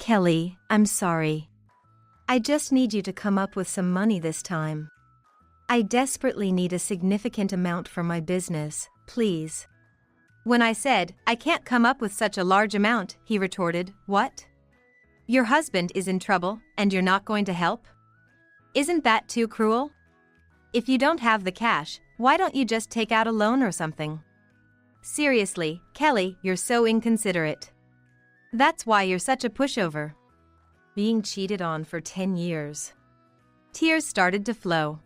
Kelly, I'm sorry. I just need you to come up with some money this time. I desperately need a significant amount for my business, please. When I said, I can't come up with such a large amount, he retorted, what? Your husband is in trouble, and you're not going to help? Isn't that too cruel? If you don't have the cash, why don't you just take out a loan or something? Seriously, Kelly, you're so inconsiderate. That's why you're such a pushover. Being cheated on for 10 years. Tears started to flow.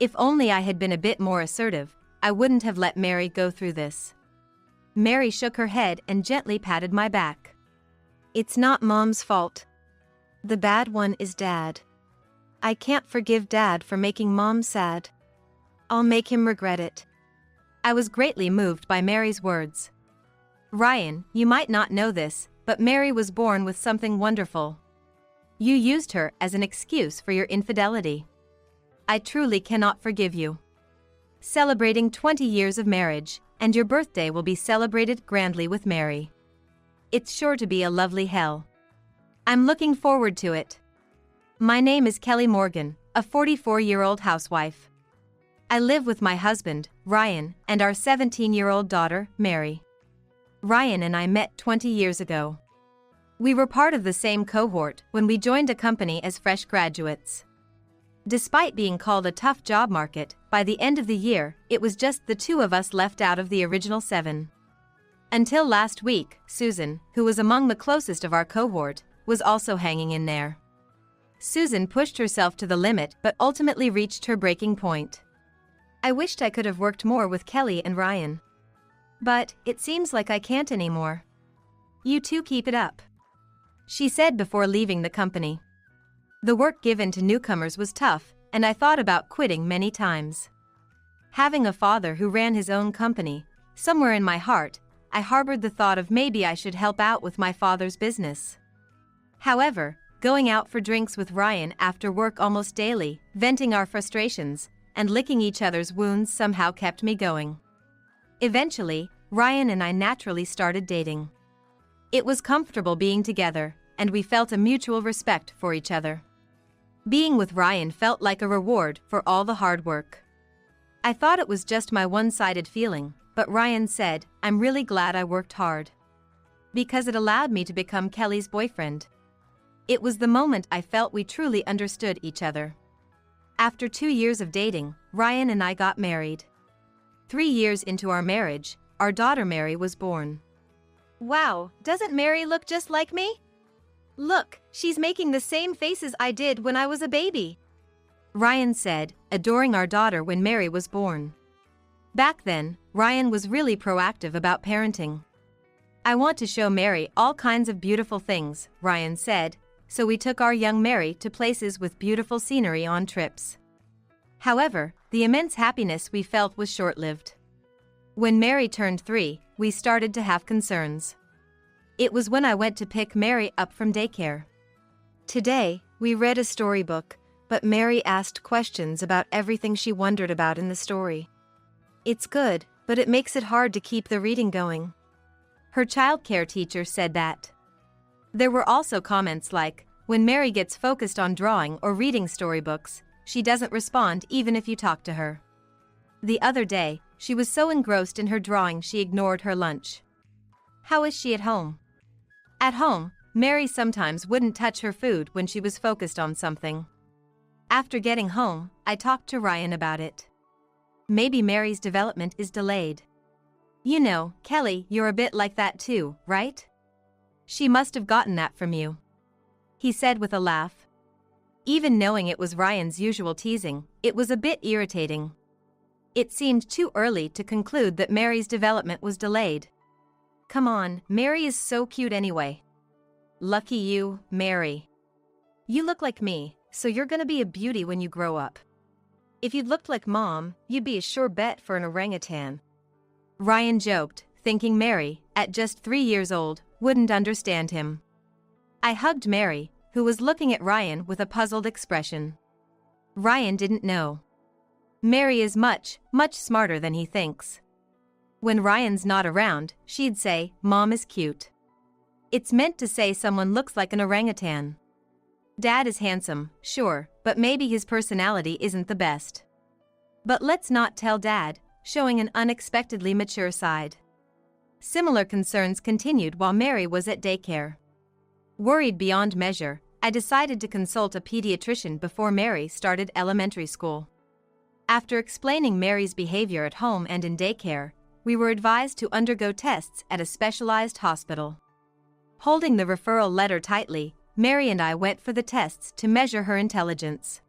If only I had been a bit more assertive, I wouldn't have let Mary go through this. Mary shook her head and gently patted my back. It's not Mom's fault. The bad one is Dad. I can't forgive Dad for making Mom sad. I'll make him regret it. I was greatly moved by Mary's words. Ryan, you might not know this, but Mary was born with something wonderful. You used her as an excuse for your infidelity. I truly cannot forgive you. Celebrating 20 years of marriage, and your birthday will be celebrated grandly with Mary. It's sure to be a lovely hell. I'm looking forward to it. My name is Kelly Morgan, a 44-year-old housewife. I live with my husband, Ryan, and our 17-year-old daughter, Mary. Ryan and I met 20 years ago. We were part of the same cohort when we joined a company as fresh graduates. Despite being called a tough job market, by the end of the year, it was just the two of us left out of the original 7. Until last week, Susan, who was among the closest of our cohort, was also hanging in there. Susan pushed herself to the limit but ultimately reached her breaking point. I wished I could have worked more with Kelly and Ryan. But it seems like I can't anymore. You two keep it up, she said before leaving the company. The work given to newcomers was tough, and I thought about quitting many times. Having a father who ran his own company, somewhere in my heart, I harbored the thought of maybe I should help out with my father's business. However, going out for drinks with Ryan after work almost daily, venting our frustrations, and licking each other's wounds somehow kept me going. Eventually, Ryan and I naturally started dating. It was comfortable being together, and we felt a mutual respect for each other. Being with Ryan felt like a reward for all the hard work. I thought it was just my one-sided feeling, but Ryan said, I'm really glad I worked hard. Because it allowed me to become Kelly's boyfriend. It was the moment I felt we truly understood each other. After 2 years of dating, Ryan and I got married. 3 years into our marriage, our daughter Mary was born. Wow, doesn't Mary look just like me? Look, she's making the same faces I did when I was a baby, Ryan said, adoring our daughter when Mary was born. Back then, Ryan was really proactive about parenting. I want to show Mary all kinds of beautiful things, Ryan said, so we took our young Mary to places with beautiful scenery on trips. However, the immense happiness we felt was short-lived. When Mary turned 3, we started to have concerns. It was when I went to pick Mary up from daycare. Today, we read a storybook, but Mary asked questions about everything she wondered about in the story. It's good, but it makes it hard to keep the reading going. Her childcare teacher said that. There were also comments like, when Mary gets focused on drawing or reading storybooks, she doesn't respond even if you talk to her. The other day, she was so engrossed in her drawing she ignored her lunch. How is she at home? At home, Mary sometimes wouldn't touch her food when she was focused on something. After getting home, I talked to Ryan about it. Maybe Mary's development is delayed. You know, Kelly, you're a bit like that too, right? She must have gotten that from you, he said with a laugh. Even knowing it was Ryan's usual teasing, it was a bit irritating. It seemed too early to conclude that Mary's development was delayed. Come on, Mary is so cute anyway. Lucky you, Mary. You look like me, so you're gonna be a beauty when you grow up. If you'd looked like Mom, you'd be a sure bet for an orangutan. Ryan joked, thinking Mary, at just 3 years old, wouldn't understand him. I hugged Mary, who was looking at Ryan with a puzzled expression. Ryan didn't know. Mary is much, much smarter than he thinks. When Ryan's not around, she'd say, Mom is cute. It's meant to say someone looks like an orangutan. Dad is handsome, sure, but maybe his personality isn't the best. But let's not tell Dad, showing an unexpectedly mature side. Similar concerns continued while Mary was at daycare. Worried beyond measure, I decided to consult a pediatrician before Mary started elementary school. After explaining Mary's behavior at home and in daycare, we were advised to undergo tests at a specialized hospital. Holding the referral letter tightly, Mary and I went for the tests to measure her intelligence.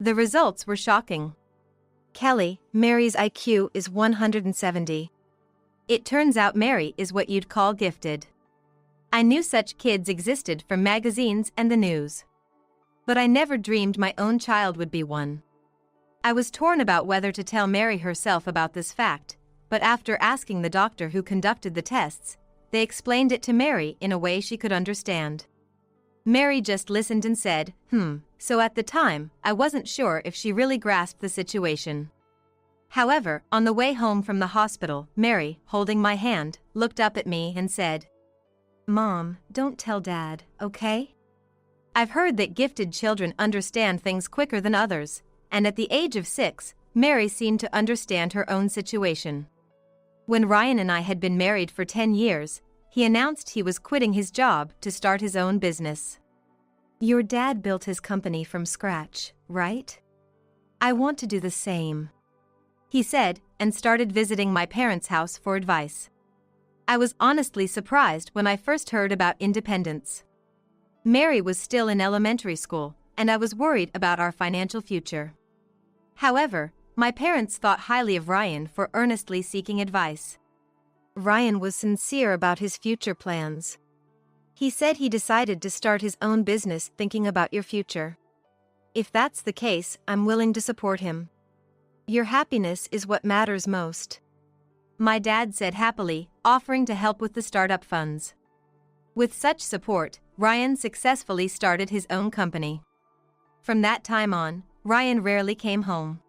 The results were shocking. Kelly, Mary's IQ is 170. It turns out Mary is what you'd call gifted. I knew such kids existed from magazines and the news. But I never dreamed my own child would be one. I was torn about whether to tell Mary herself about this fact, but after asking the doctor who conducted the tests, they explained it to Mary in a way she could understand. Mary just listened and said, so at the time, I wasn't sure if she really grasped the situation. However, on the way home from the hospital, Mary, holding my hand, looked up at me and said, "Mom, don't tell Dad, okay? I've heard that gifted children understand things quicker than others," and at the age of 6, Mary seemed to understand her own situation. When Ryan and I had been married for 10 years, he announced he was quitting his job to start his own business. "Your dad built his company from scratch, right? I want to do the same," he said, and started visiting my parents' house for advice. I was honestly surprised when I first heard about independence. Mary was still in elementary school, and I was worried about our financial future. However, my parents thought highly of Ryan for earnestly seeking advice. Ryan was sincere about his future plans. He said he decided to start his own business thinking about your future. "If that's the case, I'm willing to support him. Your happiness is what matters most," my dad said happily, offering to help with the startup funds. With such support, Ryan successfully started his own company. From that time on, Ryan rarely came home.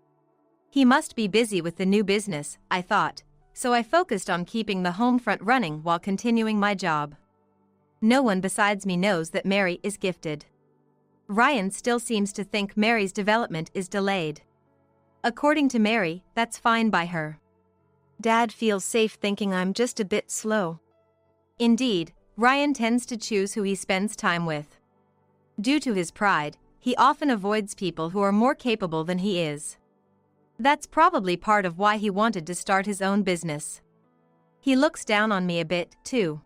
He must be busy with the new business, I thought, so I focused on keeping the home front running while continuing my job. No one besides me knows that Mary is gifted. Ryan still seems to think Mary's development is delayed. According to Mary, that's fine by her. Dad feels safe thinking I'm just a bit slow. Indeed, Ryan tends to choose who he spends time with. Due to his pride, he often avoids people who are more capable than he is. That's probably part of why he wanted to start his own business. He looks down on me a bit, too.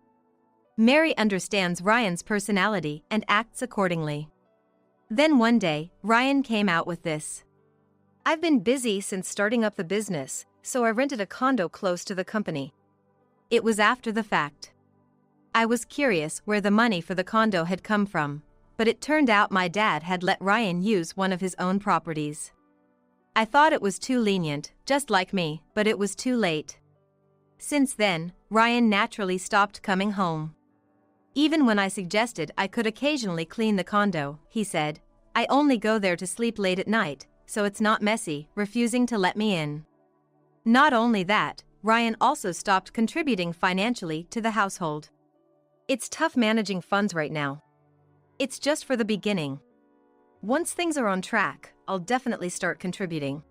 Mary understands Ryan's personality and acts accordingly. Then one day, Ryan came out with this. "I've been busy since starting up the business, so I rented a condo close to the company." It was after the fact. I was curious where the money for the condo had come from, but it turned out my dad had let Ryan use one of his own properties. I thought it was too lenient, just like me, but it was too late. Since then, Ryan naturally stopped coming home. Even when I suggested I could occasionally clean the condo, he said, "I only go there to sleep late at night, so it's not messy," refusing to let me in. Not only that, Ryan also stopped contributing financially to the household. It's tough managing funds right now. It's just for the beginning. Once things are on track, I'll definitely start contributing.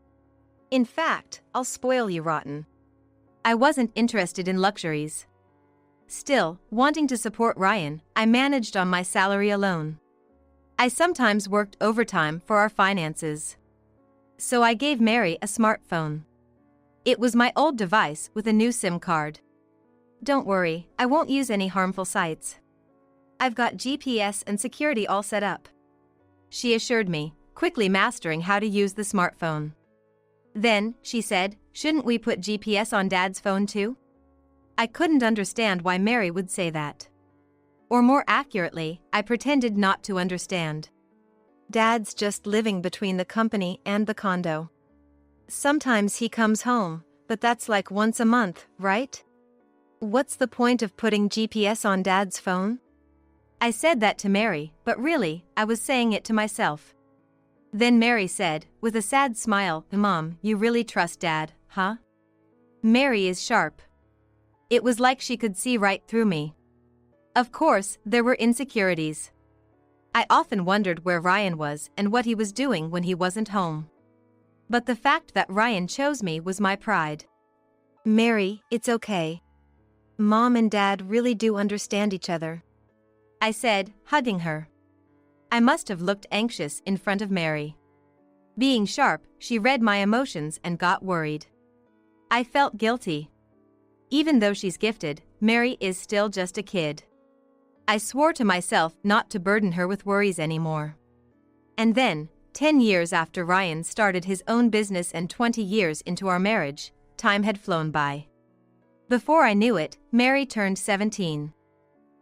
In fact, I'll spoil you rotten. I wasn't interested in luxuries. Still, wanting to support Ryan, I managed on my salary alone. I sometimes worked overtime for our finances. So I gave Mary a smartphone. It was my old device with a new SIM card. "Don't worry, I won't use any harmful sites. I've got GPS and security all set up," she assured me, quickly mastering how to use the smartphone. Then, she said, "Shouldn't we put GPS on Dad's phone too?" I couldn't understand why Mary would say that. Or more accurately, I pretended not to understand. Dad's just living between the company and the condo. Sometimes he comes home, but that's like once a month, right? What's the point of putting GPS on Dad's phone? I said that to Mary, but really, I was saying it to myself. Then Mary said, with a sad smile, "Mom, you really trust Dad, huh?" Mary is sharp. It was like she could see right through me. Of course, there were insecurities. I often wondered where Ryan was and what he was doing when he wasn't home. But the fact that Ryan chose me was my pride. "Mary, it's okay. Mom and Dad really do understand each other," I said, hugging her. I must have looked anxious in front of Mary. Being sharp, she read my emotions and got worried. I felt guilty. Even though she's gifted, Mary is still just a kid. I swore to myself not to burden her with worries anymore. And then, 10 years after Ryan started his own business and 20 years into our marriage, time had flown by. Before I knew it, Mary turned 17.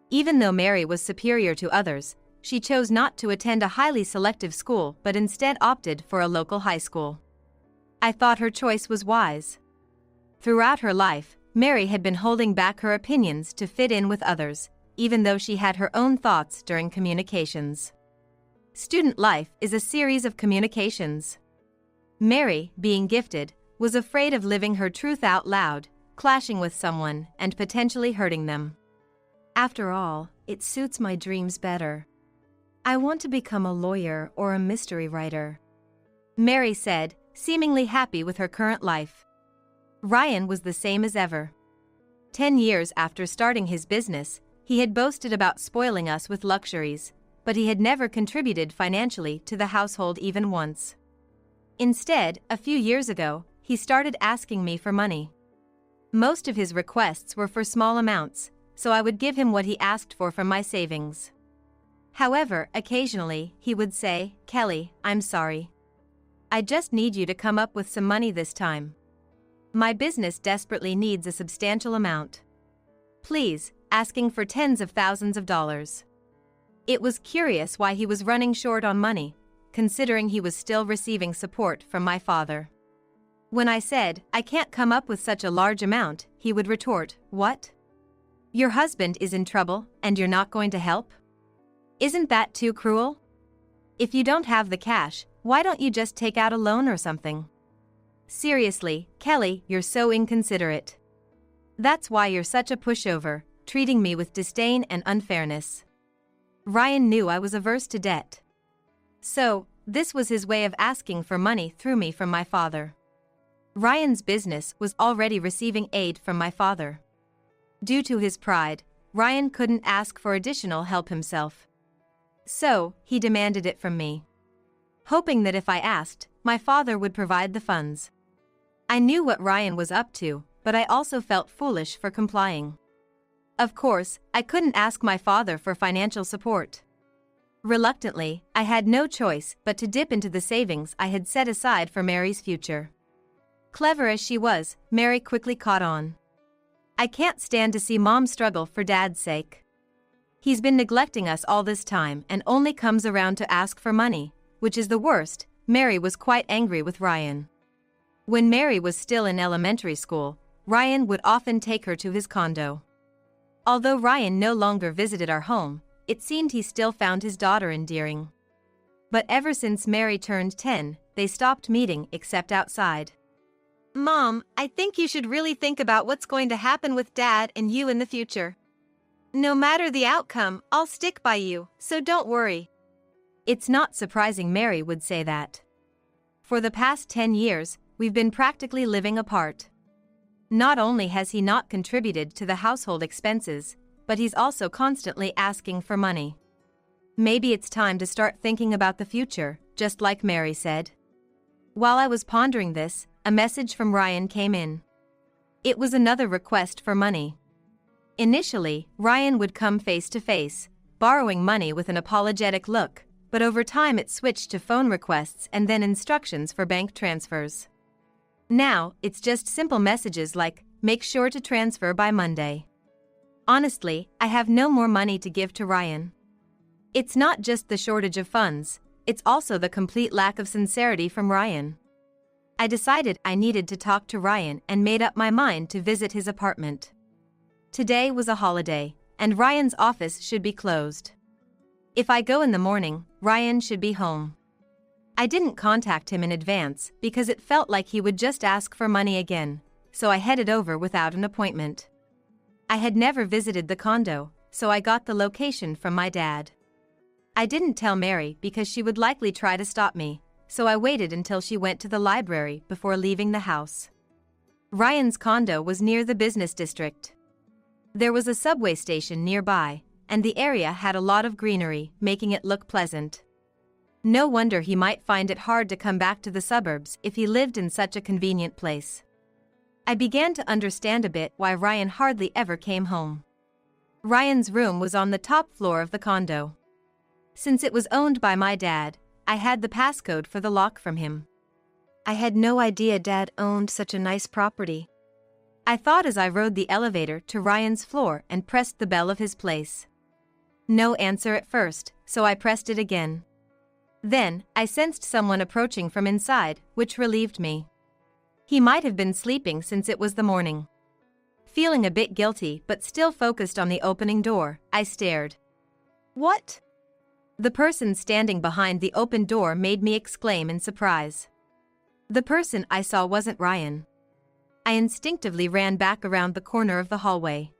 Even though Mary was superior to others, she chose not to attend a highly selective school but instead opted for a local high school. I thought her choice was wise. Throughout her life, Mary had been holding back her opinions to fit in with others, even though she had her own thoughts during communications. Student life is a series of communications. Mary, being gifted, was afraid of living her truth out loud, clashing with someone, and potentially hurting them. "After all, it suits my dreams better. I want to become a lawyer or a mystery writer," Mary said, seemingly happy with her current life. Ryan was the same as ever. 10 years after starting his business, he had boasted about spoiling us with luxuries, but he had never contributed financially to the household even once. Instead, a few years ago, he started asking me for money. Most of his requests were for small amounts, so I would give him what he asked for from my savings. However, occasionally, he would say, "Kelly, I'm sorry. I just need you to come up with some money this time. My business desperately needs a substantial amount. Please," asking for tens of thousands of dollars. It was curious why he was running short on money, considering he was still receiving support from my father. When I said, "I can't come up with such a large amount," he would retort, "What? Your husband is in trouble, and you're not going to help? Isn't that too cruel? If you don't have the cash, why don't you just take out a loan or something? Seriously, Kelly, you're so inconsiderate. That's why you're such a pushover, treating me with disdain and unfairness." Ryan knew I was averse to debt. So, this was his way of asking for money through me from my father. Ryan's business was already receiving aid from my father. Due to his pride, Ryan couldn't ask for additional help himself. So, he demanded it from me, hoping that if I asked, my father would provide the funds. I knew what Ryan was up to, but I also felt foolish for complying. Of course, I couldn't ask my father for financial support. Reluctantly, I had no choice but to dip into the savings I had set aside for Mary's future. Clever as she was, Mary quickly caught on. "I can't stand to see Mom struggle for Dad's sake. He's been neglecting us all this time and only comes around to ask for money, which is the worst." Mary was quite angry with Ryan. When Mary was still in elementary school, Ryan would often take her to his condo. Although Ryan no longer visited our home, it seemed he still found his daughter endearing. But ever since Mary turned 10, they stopped meeting except outside. "Mom, I think you should really think about what's going to happen with Dad and you in the future. No matter the outcome, I'll stick by you, so don't worry." It's not surprising Mary would say that. For the past 10 years, we've been practically living apart. Not only has he not contributed to the household expenses, but he's also constantly asking for money. Maybe it's time to start thinking about the future, just like Mary said. While I was pondering this, a message from Ryan came in. It was another request for money. Initially, Ryan would come face to face, borrowing money with an apologetic look, but over time it switched to phone requests and then instructions for bank transfers. Now, it's just simple messages like, "Make sure to transfer by Monday." Honestly, I have no more money to give to Ryan. It's not just the shortage of funds, it's also the complete lack of sincerity from Ryan. I decided I needed to talk to Ryan and made up my mind to visit his apartment. Today was a holiday, and Ryan's office should be closed. If I go in the morning, Ryan should be home. I didn't contact him in advance because it felt like he would just ask for money again, so I headed over without an appointment. I had never visited the condo, so I got the location from my dad. I didn't tell Mary because she would likely try to stop me, so I waited until she went to the library before leaving the house. Ryan's condo was near the business district. There was a subway station nearby, and the area had a lot of greenery, making it look pleasant. No wonder he might find it hard to come back to the suburbs if he lived in such a convenient place. I began to understand a bit why Ryan hardly ever came home. Ryan's room was on the top floor of the condo. Since it was owned by my dad, I had the passcode for the lock from him. I had no idea Dad owned such a nice property. I thought as I rode the elevator to Ryan's floor and pressed the bell of his place. No answer at first, so I pressed it again. Then, I sensed someone approaching from inside, which relieved me. He might have been sleeping since it was the morning. Feeling a bit guilty but still focused on the opening door, I stared. "What?" The person standing behind the open door made me exclaim in surprise. The person I saw wasn't Ryan. I instinctively ran back around the corner of the hallway.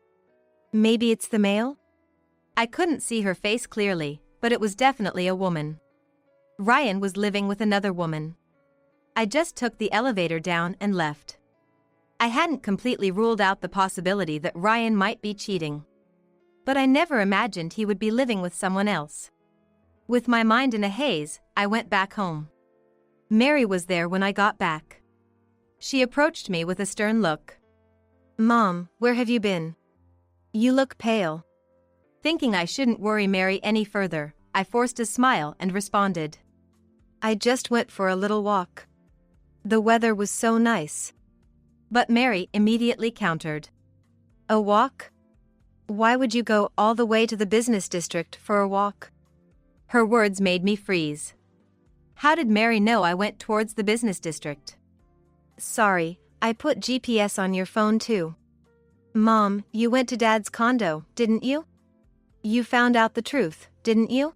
Maybe it's the mail? I couldn't see her face clearly, but it was definitely a woman. Ryan was living with another woman. I just took the elevator down and left. I hadn't completely ruled out the possibility that Ryan might be cheating. But I never imagined he would be living with someone else. With my mind in a haze, I went back home. Mary was there when I got back. She approached me with a stern look. "Mom, where have you been? You look pale." Thinking I shouldn't worry Mary any further, I forced a smile and responded. "I just went for a little walk. The weather was so nice." But Mary immediately countered. "A walk? Why would you go all the way to the business district for a walk?" Her words made me freeze. How did Mary know I went towards the business district? "Sorry, I put GPS on your phone too." "Mom, you went to Dad's condo, didn't you? You found out the truth, didn't you?"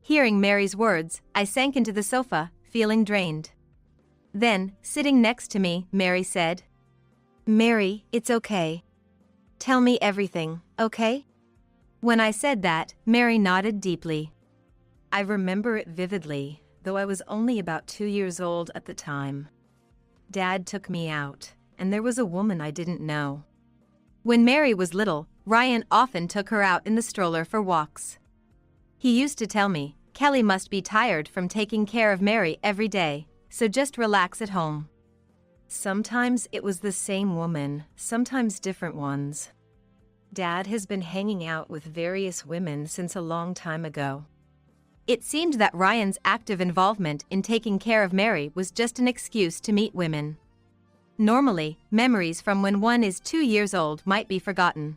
Hearing Mary's words, I sank into the sofa, feeling drained. Then, sitting next to me, Mary said, "Mary, it's okay. Tell me everything, okay?" When I said that, Mary nodded deeply. I remember it vividly, though I was only about 2 years old at the time. Dad took me out, and there was a woman I didn't know. When Mary was little, Ryan often took her out in the stroller for walks. He used to tell me, "Kelly must be tired from taking care of Mary every day, so just relax at home." Sometimes it was the same woman, sometimes different ones. Dad has been hanging out with various women since a long time ago. It seemed that Ryan's active involvement in taking care of Mary was just an excuse to meet women. Normally, memories from when one is 2 years old might be forgotten.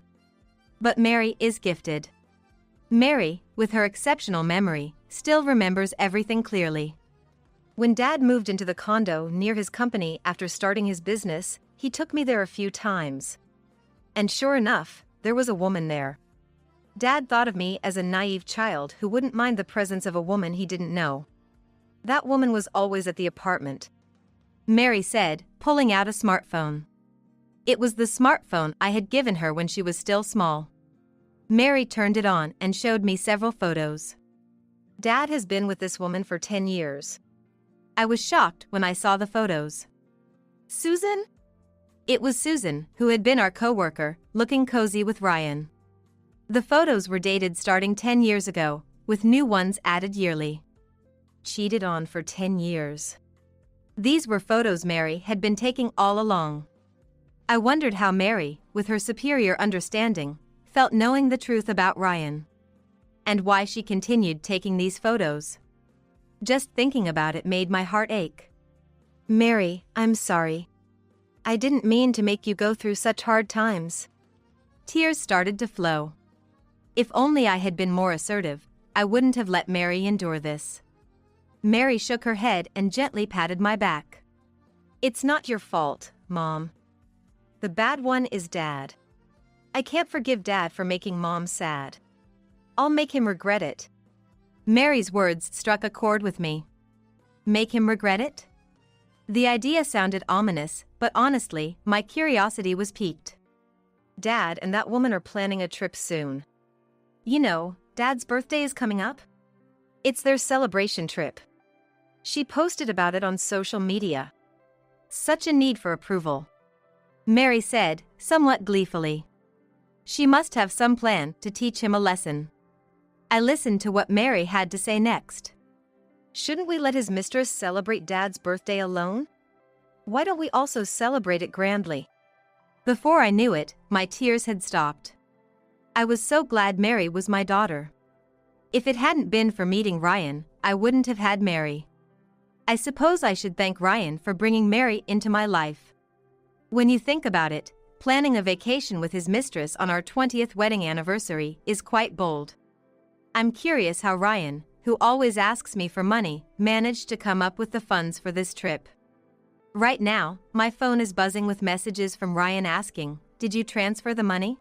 But Mary is gifted. Mary, with her exceptional memory, still remembers everything clearly. When Dad moved into the condo near his company after starting his business, he took me there a few times. And sure enough, there was a woman there. Dad thought of me as a naive child who wouldn't mind the presence of a woman he didn't know. That woman was always at the apartment. Mary said, pulling out a smartphone. It was the smartphone I had given her when she was still small. Mary turned it on and showed me several photos. Dad has been with this woman for 10 years. I was shocked when I saw the photos. "Susan?" It was Susan, who had been our co-worker, looking cozy with Ryan. The photos were dated starting 10 years ago, with new ones added yearly. Cheated on for 10 years. These were photos Mary had been taking all along. I wondered how Mary, with her superior understanding, felt knowing the truth about Ryan. And why she continued taking these photos. Just thinking about it made my heart ache. "Mary, I'm sorry. I didn't mean to make you go through such hard times." Tears started to flow. If only I had been more assertive, I wouldn't have let Mary endure this. Mary shook her head and gently patted my back. "It's not your fault, Mom. The bad one is Dad. I can't forgive Dad for making Mom sad. I'll make him regret it." Mary's words struck a chord with me. Make him regret it? The idea sounded ominous, but honestly, my curiosity was piqued. Dad and that woman are planning a trip soon. You know, Dad's birthday is coming up. It's their celebration trip. She posted about it on social media. Such a need for approval. Mary said, somewhat gleefully. She must have some plan to teach him a lesson. I listened to what Mary had to say next. Shouldn't we let his mistress celebrate Dad's birthday alone? Why don't we also celebrate it grandly? Before I knew it, my tears had stopped. I was so glad Mary was my daughter. If it hadn't been for meeting Ryan, I wouldn't have had Mary. I suppose I should thank Ryan for bringing Mary into my life. When you think about it, planning a vacation with his mistress on our 20th wedding anniversary is quite bold. I'm curious how Ryan, who always asks me for money, managed to come up with the funds for this trip. Right now, my phone is buzzing with messages from Ryan asking, "Did you transfer the money?"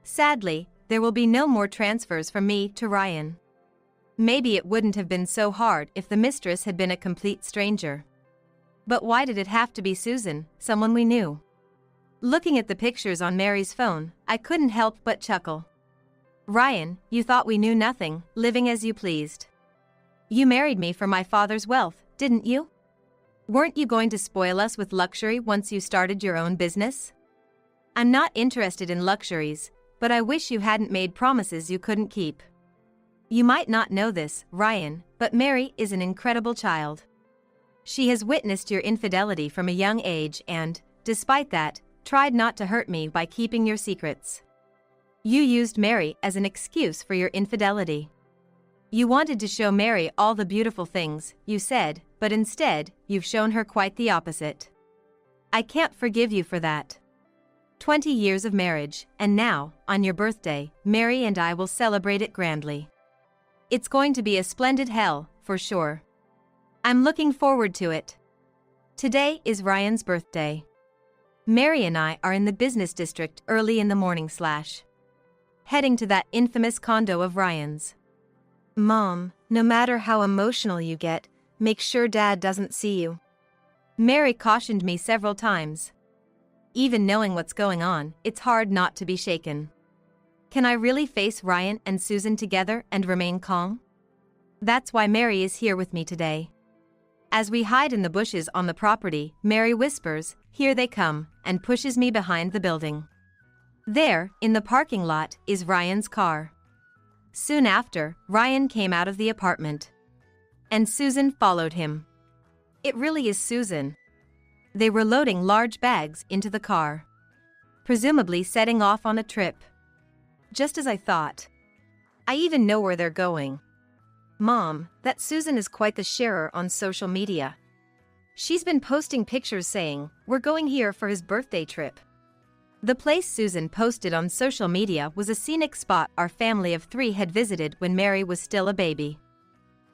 Sadly, there will be no more transfers from me to Ryan. Maybe it wouldn't have been so hard if the mistress had been a complete stranger. But why did it have to be Susan, someone we knew? Looking at the pictures on Mary's phone, I couldn't help but chuckle. Ryan, you thought we knew nothing, living as you pleased. You married me for my father's wealth, didn't you? Weren't you going to spoil us with luxury once you started your own business? I'm not interested in luxuries, but I wish you hadn't made promises you couldn't keep. You might not know this, Ryan, but Mary is an incredible child. She has witnessed your infidelity from a young age and, despite that, tried not to hurt me by keeping your secrets. You used Mary as an excuse for your infidelity. You wanted to show Mary all the beautiful things, you said, but instead, you've shown her quite the opposite. I can't forgive you for that. 20 years of marriage, and now, on your birthday, Mary and I will celebrate it grandly. It's going to be a splendid hell, for sure. I'm looking forward to it. Today is Ryan's birthday. Mary and I are in the business district early in the morning / heading to that infamous condo of Ryan's. Mom, no matter how emotional you get, make sure Dad doesn't see you. Mary cautioned me several times. Even knowing what's going on, it's hard not to be shaken. Can I really face Ryan and Susan together and remain calm? That's why Mary is here with me today. As we hide in the bushes on the property, Mary whispers, "Here they come," and pushes me behind the building. There, in the parking lot, is Ryan's car. Soon after, Ryan came out of the apartment. And Susan followed him. It really is Susan. They were loading large bags into the car. Presumably setting off on a trip. Just as I thought. I even know where they're going. Mom, that Susan is quite the sharer on social media. She's been posting pictures saying, "We're going here for his birthday trip." The place Susan posted on social media was a scenic spot our family of 3 had visited when Mary was still a baby.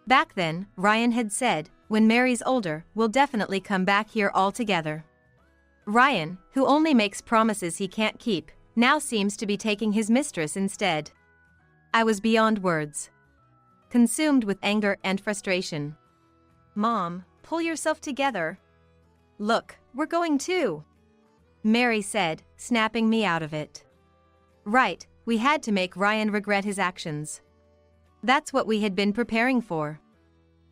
Back then, Ryan had said, "When Mary's older, we'll definitely come back here all together." Ryan, who only makes promises he can't keep, now seems to be taking his mistress instead. I was beyond words. Consumed with anger and frustration. Mom, pull yourself together. Look, we're going too. Mary said, snapping me out of it. Right, we had to make Ryan regret his actions. That's what we had been preparing for.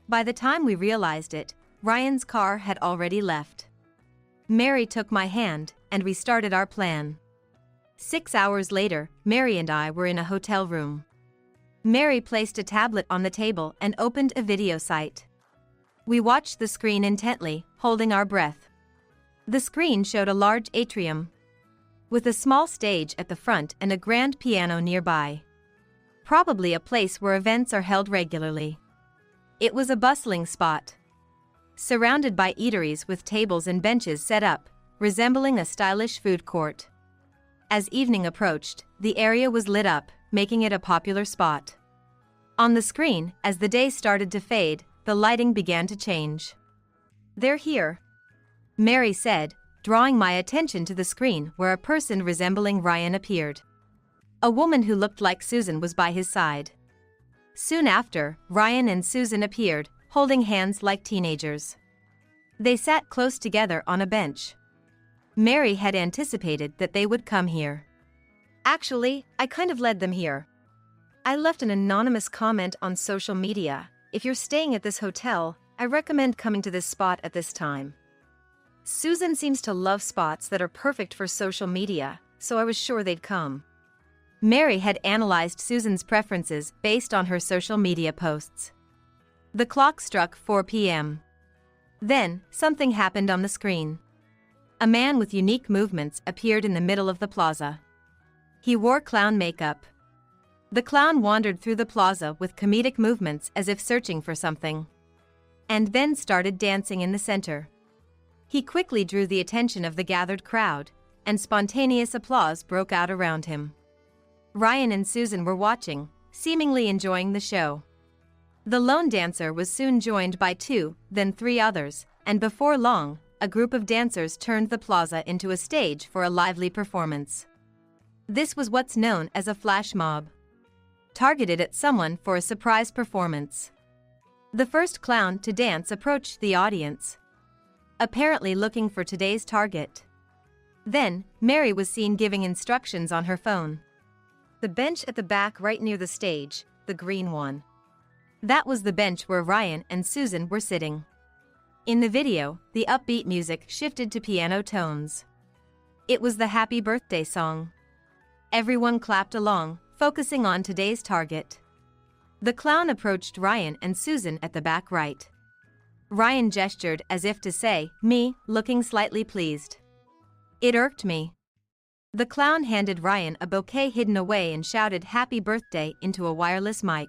By the time we realized it, Ryan's car had already left. Mary took my hand, and we started our plan. 6 hours later, Mary and I were in a hotel room. Mary placed a tablet on the table and opened a video site. We watched the screen intently, holding our breath. The screen showed a large atrium, with a small stage at the front and a grand piano nearby. Probably a place where events are held regularly. It was a bustling spot, surrounded by eateries with tables and benches set up, resembling a stylish food court. As evening approached, the area was lit up, making it a popular spot. On the screen, as the day started to fade, the lighting began to change. "They're here," Mary said, drawing my attention to the screen where a person resembling Ryan appeared. A woman who looked like Susan was by his side. Soon after, Ryan and Susan appeared, holding hands like teenagers. They sat close together on a bench. Mary had anticipated that they would come here. Actually, I kind of led them here. I left an anonymous comment on social media. If you're staying at this hotel, I recommend coming to this spot at this time. Susan seems to love spots that are perfect for social media, so I was sure they'd come. Mary had analyzed Susan's preferences based on her social media posts. The clock struck 4 p.m. Then, something happened on the screen. A man with unique movements appeared in the middle of the plaza. He wore clown makeup. The clown wandered through the plaza with comedic movements as if searching for something. And then started dancing in the center. He quickly drew the attention of the gathered crowd, and spontaneous applause broke out around him. Ryan and Susan were watching, seemingly enjoying the show. The lone dancer was soon joined by 2, then 3 others, and before long, a group of dancers turned the plaza into a stage for a lively performance. This was what's known as a flash mob, targeted at someone for a surprise performance. The first clown to dance approached the audience, apparently looking for today's target. Then, Mary was seen giving instructions on her phone. The bench at the back right near the stage, the green one. That was the bench where Ryan and Susan were sitting. In the video, the upbeat music shifted to piano tones. It was the Happy Birthday song. Everyone clapped along, focusing on today's target. The clown approached Ryan and Susan at the back right. Ryan gestured as if to say, "Me," looking slightly pleased. "It irked me." The clown handed Ryan a bouquet hidden away and shouted "Happy Birthday" into a wireless mic.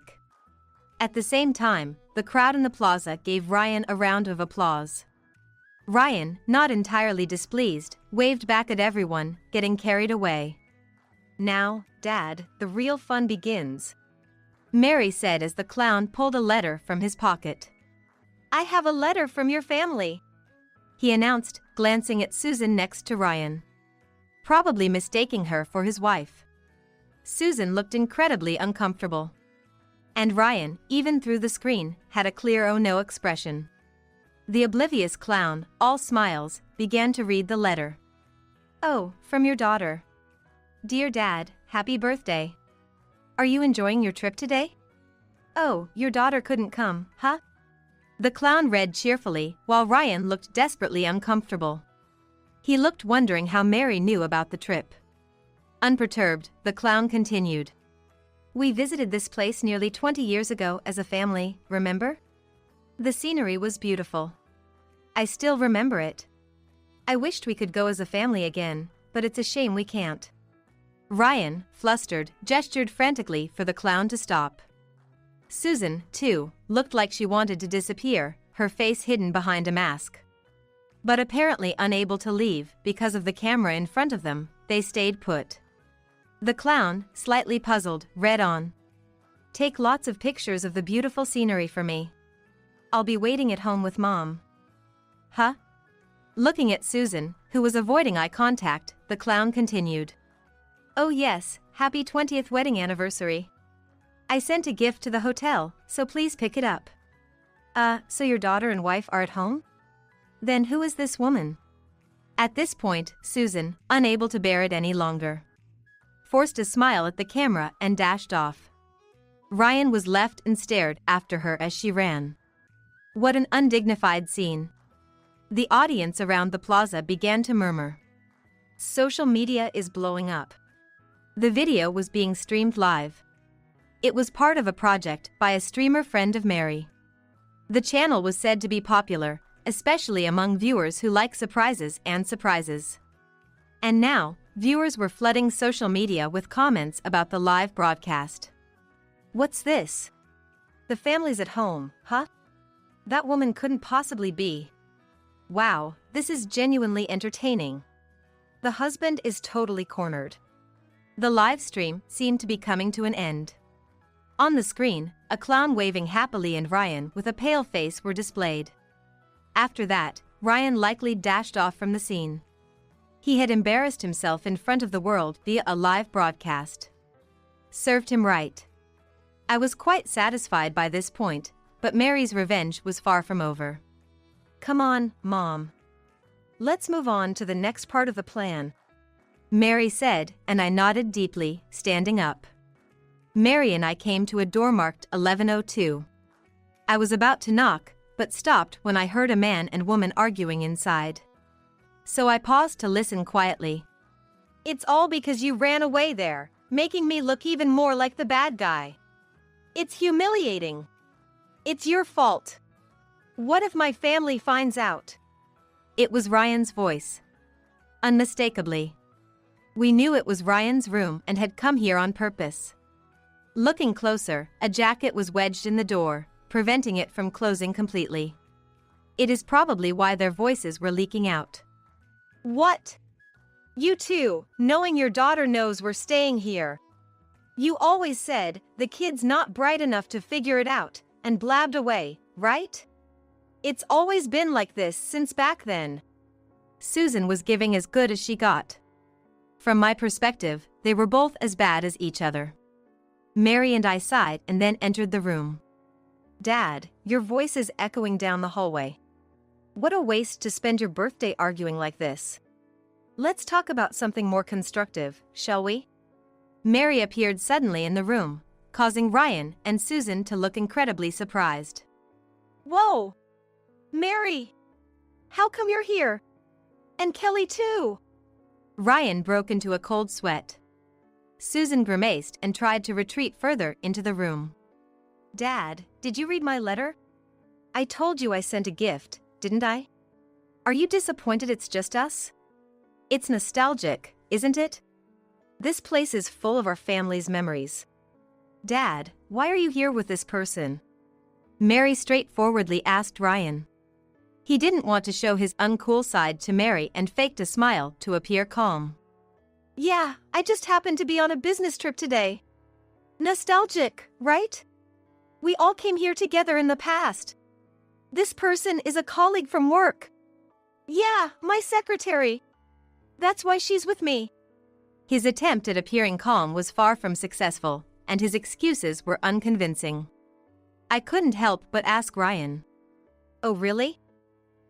At the same time, the crowd in the plaza gave Ryan a round of applause. Ryan, not entirely displeased, waved back at everyone, getting carried away. "Now, Dad, the real fun begins," Mary said as the clown pulled a letter from his pocket. "I have a letter from your family," he announced, glancing at Susan next to Ryan, probably mistaking her for his wife. Susan looked incredibly uncomfortable. And Ryan, even through the screen, had a clear "oh no" expression. The oblivious clown, all smiles, began to read the letter. "Oh, from your daughter. Dear Dad, happy birthday. Are you enjoying your trip today? Oh, your daughter couldn't come, huh?" The clown read cheerfully, while Ryan looked desperately uncomfortable. He looked wondering how Mary knew about the trip. Unperturbed, the clown continued. "We visited this place nearly 20 years ago as a family, remember? The scenery was beautiful. I still remember it. I wished we could go as a family again, but it's a shame we can't." Ryan, flustered, gestured frantically for the clown to stop. Susan, too, looked like she wanted to disappear, her face hidden behind a mask. But apparently unable to leave because of the camera in front of them, they stayed put. The clown, slightly puzzled, read on. "Take lots of pictures of the beautiful scenery for me. I'll be waiting at home with Mom." "Huh?" Looking at Susan, who was avoiding eye contact, the clown continued. "Oh yes, happy 20th wedding anniversary. I sent a gift to the hotel, so please pick it up." So your daughter and wife are at home? Then who is this woman?" At this point, Susan, unable to bear it any longer, forced a smile at the camera and dashed off. Ryan was left and stared after her as she ran. What an undignified scene. The audience around the plaza began to murmur. Social media is blowing up. The video was being streamed live. It was part of a project by a streamer friend of Mary. The channel was said to be popular, especially among viewers who like surprises and surprises. And now, viewers were flooding social media with comments about the live broadcast. "What's this? The family's at home, huh? That woman couldn't possibly be. Wow, this is genuinely entertaining. The husband is totally cornered." The live stream seemed to be coming to an end. On the screen, a clown waving happily and Ryan with a pale face were displayed. After that, Ryan likely dashed off from the scene. He had embarrassed himself in front of the world via a live broadcast. Served him right. I was quite satisfied by this point, but Mary's revenge was far from over. "Come on, Mom. Let's move on to the next part of the plan," Mary said, and I nodded deeply, standing up. Mary and I came to a door marked 1102. I was about to knock, but stopped when I heard a man and woman arguing inside. So I paused to listen quietly. "It's all because you ran away there, making me look even more like the bad guy. It's humiliating. It's your fault. What if my family finds out?" It was Ryan's voice. Unmistakably. We knew it was Ryan's room and had come here on purpose. Looking closer, a jacket was wedged in the door, preventing it from closing completely. It is probably why their voices were leaking out. "What? You two, knowing your daughter knows we're staying here. You always said the kid's not bright enough to figure it out, and blabbed away, right? It's always been like this since back then." Susan was giving as good as she got. From my perspective, they were both as bad as each other. Mary and I sighed and then entered the room. "Dad, your voice is echoing down the hallway. What a waste to spend your birthday arguing like this. Let's talk about something more constructive, shall we?" Mary appeared suddenly in the room, causing Ryan and Susan to look incredibly surprised. "Whoa! Mary! How come you're here? And Kelly too?" Ryan broke into a cold sweat. Susan grimaced and tried to retreat further into the room. "Dad, did you read my letter? I told you I sent a gift, didn't I? Are you disappointed it's just us? It's nostalgic, isn't it? This place is full of our family's memories. Dad, why are you here with this person?" Mary straightforwardly asked Ryan. He didn't want to show his uncool side to Mary and faked a smile to appear calm. "Yeah, I just happened to be on a business trip today. Nostalgic, right? We all came here together in the past. This person is a colleague from work. Yeah, my secretary. That's why she's with me." His attempt at appearing calm was far from successful, and his excuses were unconvincing. I couldn't help but ask Ryan. "Oh really?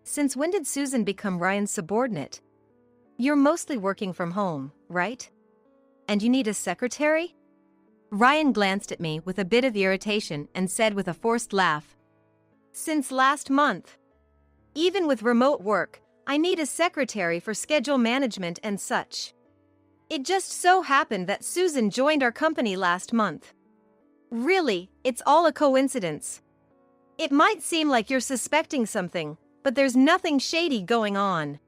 Since when did Susan become Ryan's subordinate? You're mostly working from home, right? And you need a secretary?" Ryan glanced at me with a bit of irritation and said with a forced laugh, "Since last month. Even with remote work, I need a secretary for schedule management and such. It just so happened that Susan joined our company last month. Really, it's all a coincidence. It might seem like you're suspecting something, but there's nothing shady going on."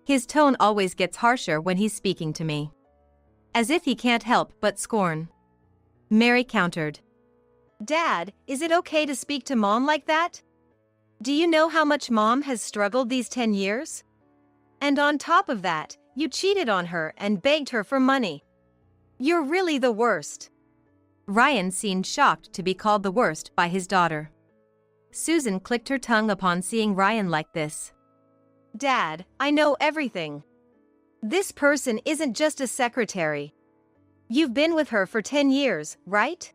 His tone always gets harsher when he's speaking to me. As if he can't help but scorn. Mary countered. "Dad, is it okay to speak to Mom like that? Do you know how much Mom has struggled these 10 years? And on top of that, you cheated on her and begged her for money. You're really the worst." Ryan seemed shocked to be called the worst by his daughter. Susan clicked her tongue upon seeing Ryan like this. "Dad, I know everything. This person isn't just a secretary. You've been with her for 10 years, right?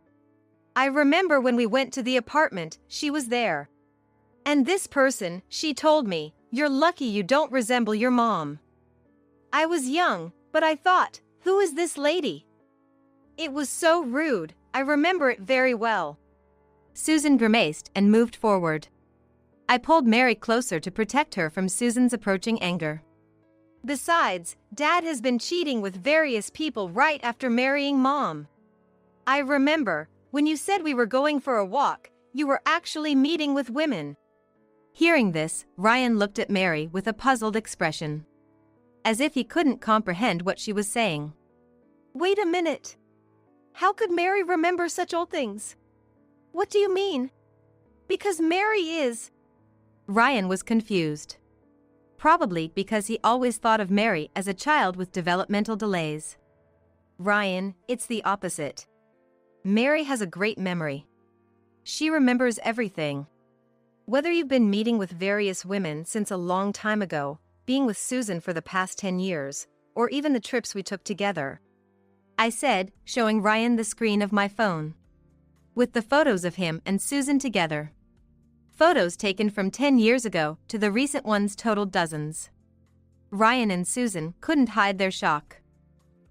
I remember when we went to the apartment, she was there. And this person, she told me, you're lucky you don't resemble your mom. I was young, but I thought, who is this lady? It was so rude, I remember it very well." Susan grimaced and moved forward. I pulled Mary closer to protect her from Susan's approaching anger. "Besides, Dad has been cheating with various people right after marrying Mom. I remember, when you said we were going for a walk, you were actually meeting with women." Hearing this, Ryan looked at Mary with a puzzled expression. As if he couldn't comprehend what she was saying. "Wait a minute. How could Mary remember such old things? What do you mean? Because Mary is..." Ryan was confused. Probably because he always thought of Mary as a child with developmental delays. "Ryan, it's the opposite. Mary has a great memory. She remembers everything. Whether you've been meeting with various women since a long time ago, being with Susan for the past 10 years, or even the trips we took together," I said, showing Ryan the screen of my phone. With the photos of him and Susan together. Photos taken from 10 years ago to the recent ones totaled dozens. Ryan and Susan couldn't hide their shock.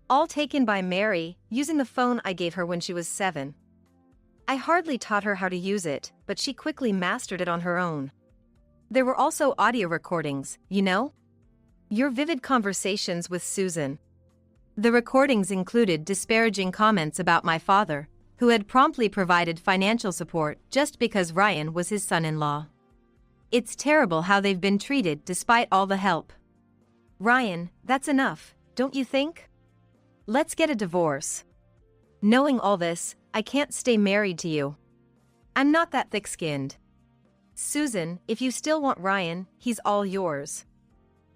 all taken by Mary, using the phone I gave her when she was 7. I hardly taught her how to use it, but she quickly mastered it on her own. There were also audio recordings, you know? Your vivid conversations with Susan. The recordings included disparaging comments about my father, who had promptly provided financial support just because Ryan was his son-in-law. It's terrible how they've been treated despite all the help. Ryan, that's enough, don't you think? Let's get a divorce. Knowing all this, I can't stay married to you. I'm not that thick-skinned. Susan, if you still want Ryan, he's all yours.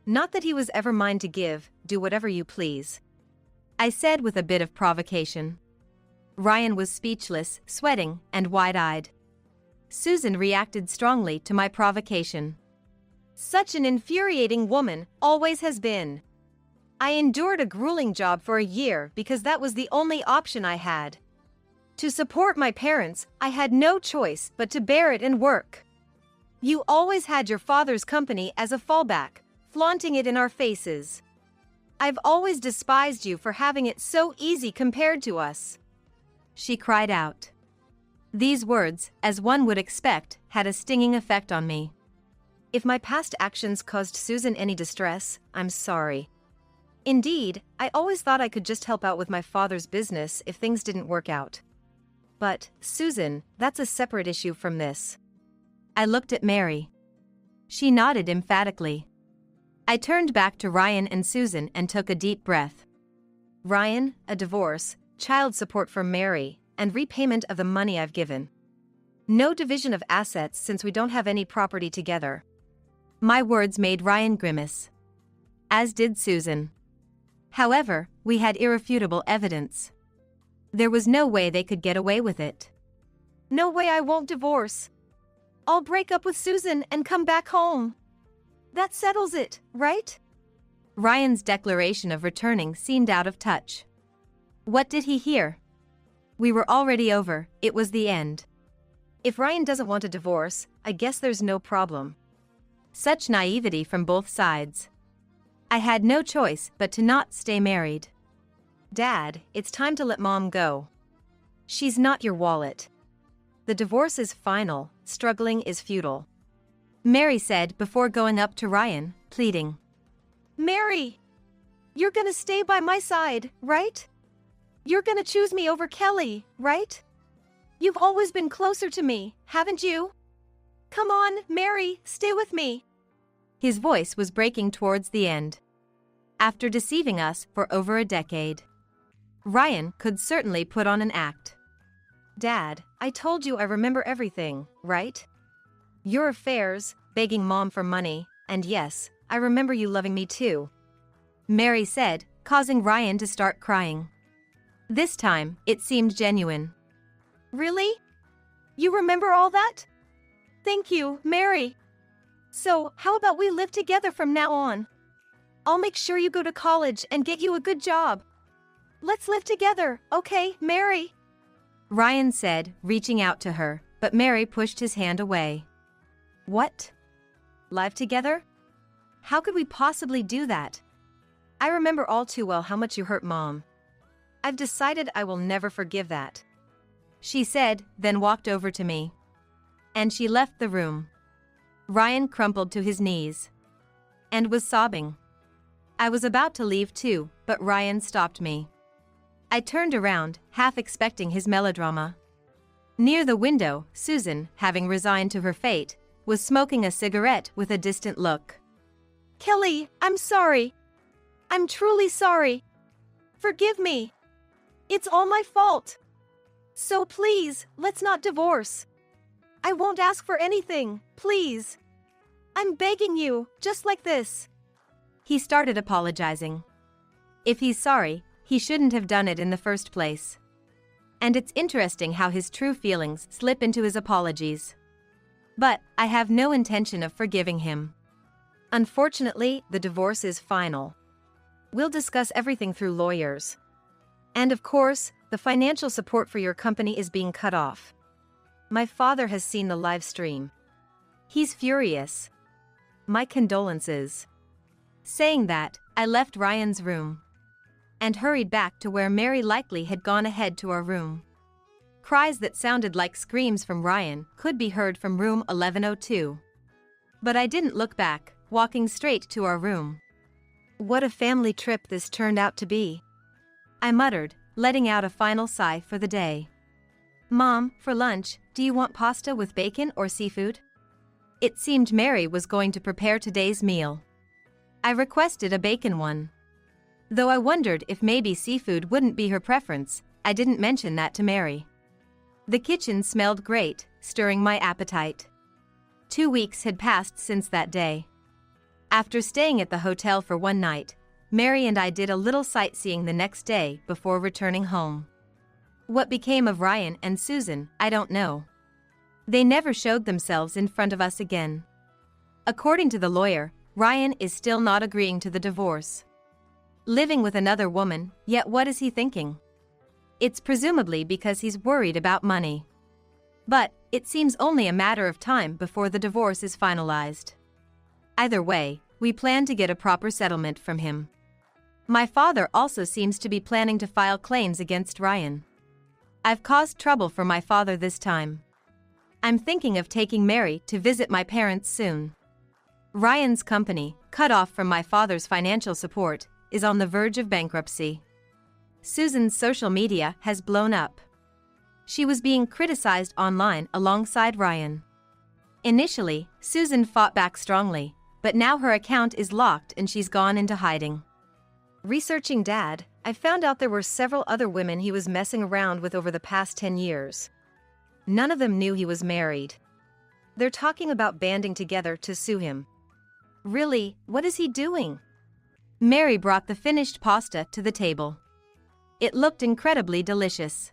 Not that he was ever mine to give, do whatever you please. I said with a bit of provocation. Ryan was speechless, sweating, and wide-eyed. Susan reacted strongly to my provocation. Such an infuriating woman, always has been. I endured a grueling job for a year because that was the only option I had. To support my parents, I had no choice but to bear it and work. You always had your father's company as a fallback, flaunting it in our faces. I've always despised you for having it so easy compared to us. She cried out. These words, as one would expect, had a stinging effect on me. If my past actions caused Susan any distress, I'm sorry. Indeed, I always thought I could just help out with my father's business if things didn't work out. But, Susan, that's a separate issue from this. I looked at Mary. She nodded emphatically. I turned back to Ryan and Susan and took a deep breath. Ryan, a divorce, child support for Mary, and repayment of the money I've given. No division of assets since we don't have any property together. My words made Ryan grimace. As did Susan. However, we had irrefutable evidence. There was no way they could get away with it. No way I won't divorce. I'll break up with Susan and come back home. That settles it, right? Ryan's declaration of returning seemed out of touch. What did he hear? We were already over, it was the end. If Ryan doesn't want a divorce, I guess there's no problem. Such naivety from both sides. I had no choice but to not stay married. Dad, it's time to let Mom go. She's not your wallet. The divorce is final, struggling is futile. Mary said before going up to Ryan, pleading. Mary! You're gonna stay by my side, right? You're gonna choose me over Kelly, right? You've always been closer to me, haven't you? Come on, Mary, stay with me. His voice was breaking towards the end. After deceiving us for over a decade, Ryan could certainly put on an act. Dad, I told you I remember everything, right? Your affairs, begging Mom for money, and yes, I remember you loving me too. Mary said, causing Ryan to start crying. This time, it seemed genuine. Really? You remember all that? Thank you, Mary. So, how about we live together from now on? I'll make sure you go to college and get you a good job. Let's live together, okay, Mary? Ryan said, reaching out to her, but Mary pushed his hand away. What? Live together? How could we possibly do that? I remember all too well how much you hurt Mom. I've decided I will never forgive that. She said, then walked over to me. And she left the room. Ryan crumpled to his knees. And was sobbing. I was about to leave too, but Ryan stopped me. I turned around, half expecting his melodrama. Near the window, Susan, having resigned to her fate, was smoking a cigarette with a distant look. Kelly, I'm sorry. I'm truly sorry. Forgive me. It's all my fault. So please, let's not divorce. I won't ask for anything, please. I'm begging you, just like this. He started apologizing. If he's sorry, he shouldn't have done it in the first place. And it's interesting how his true feelings slip into his apologies. But I have no intention of forgiving him. Unfortunately, the divorce is final. We'll discuss everything through lawyers. And of course, the financial support for your company is being cut off. My father has seen the live stream. He's furious. My condolences. Saying that, I left Ryan's room. and hurried back to where Mary likely had gone ahead to our room. Cries that sounded like screams from Ryan could be heard from room 1102. But I didn't look back, walking straight to our room. What a family trip this turned out to be, I muttered, letting out a final sigh for the day. Mom, for lunch, do you want pasta with bacon or seafood? It seemed Mary was going to prepare today's meal. I requested a bacon one. Though I wondered if maybe seafood wouldn't be her preference, I didn't mention that to Mary. The kitchen smelled great, stirring my appetite. 2 weeks had passed since that day. After staying at the hotel for one night, Mary and I did a little sightseeing the next day before returning home. What became of Ryan and Susan, I don't know. They never showed themselves in front of us again. According to the lawyer, Ryan is still not agreeing to the divorce. Living with another woman, yet what is he thinking? It's presumably because he's worried about money. But it seems only a matter of time before the divorce is finalized. Either way, we plan to get a proper settlement from him. My father also seems to be planning to file claims against Ryan. I've caused trouble for my father this time. I'm thinking of taking Mary to visit my parents soon. Ryan's company, cut off from my father's financial support, is on the verge of bankruptcy. Susan's social media has blown up. She was being criticized online alongside Ryan. Initially, Susan fought back strongly, but now her account is locked and she's gone into hiding. Researching Dad, I found out there were several other women he was messing around with over the past 10 years. None of them knew he was married. They're talking about banding together to sue him. Really, what is he doing? Mary brought the finished pasta to the table. It looked incredibly delicious.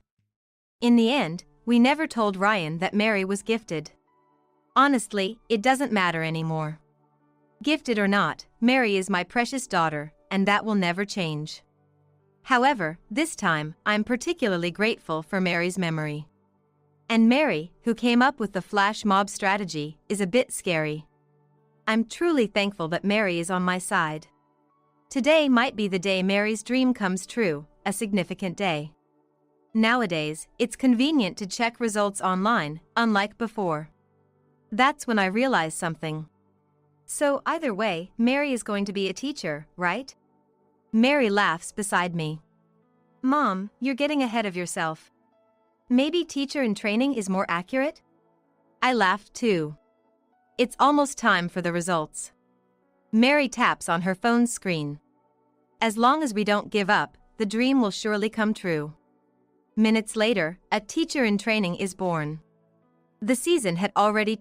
In the end, we never told Ryan that Mary was gifted. Honestly, it doesn't matter anymore. Gifted or not, Mary is my precious daughter, and that will never change. However, this time, I'm particularly grateful for Mary's memory. And Mary, who came up with the flash mob strategy, is a bit scary. I'm truly thankful that Mary is on my side. Today might be the day Mary's dream comes true, a significant day. Nowadays, it's convenient to check results online, unlike before. That's when I realized something. So either way, Mary is going to be a teacher, right? Mary laughs beside me. Mom, you're getting ahead of yourself. Maybe teacher in training is more accurate? I laughed too. It's almost time for the results. Mary taps on her phone's screen. As long as we don't give up, the dream will surely come true. Minutes later, a teacher in training is born. The season had already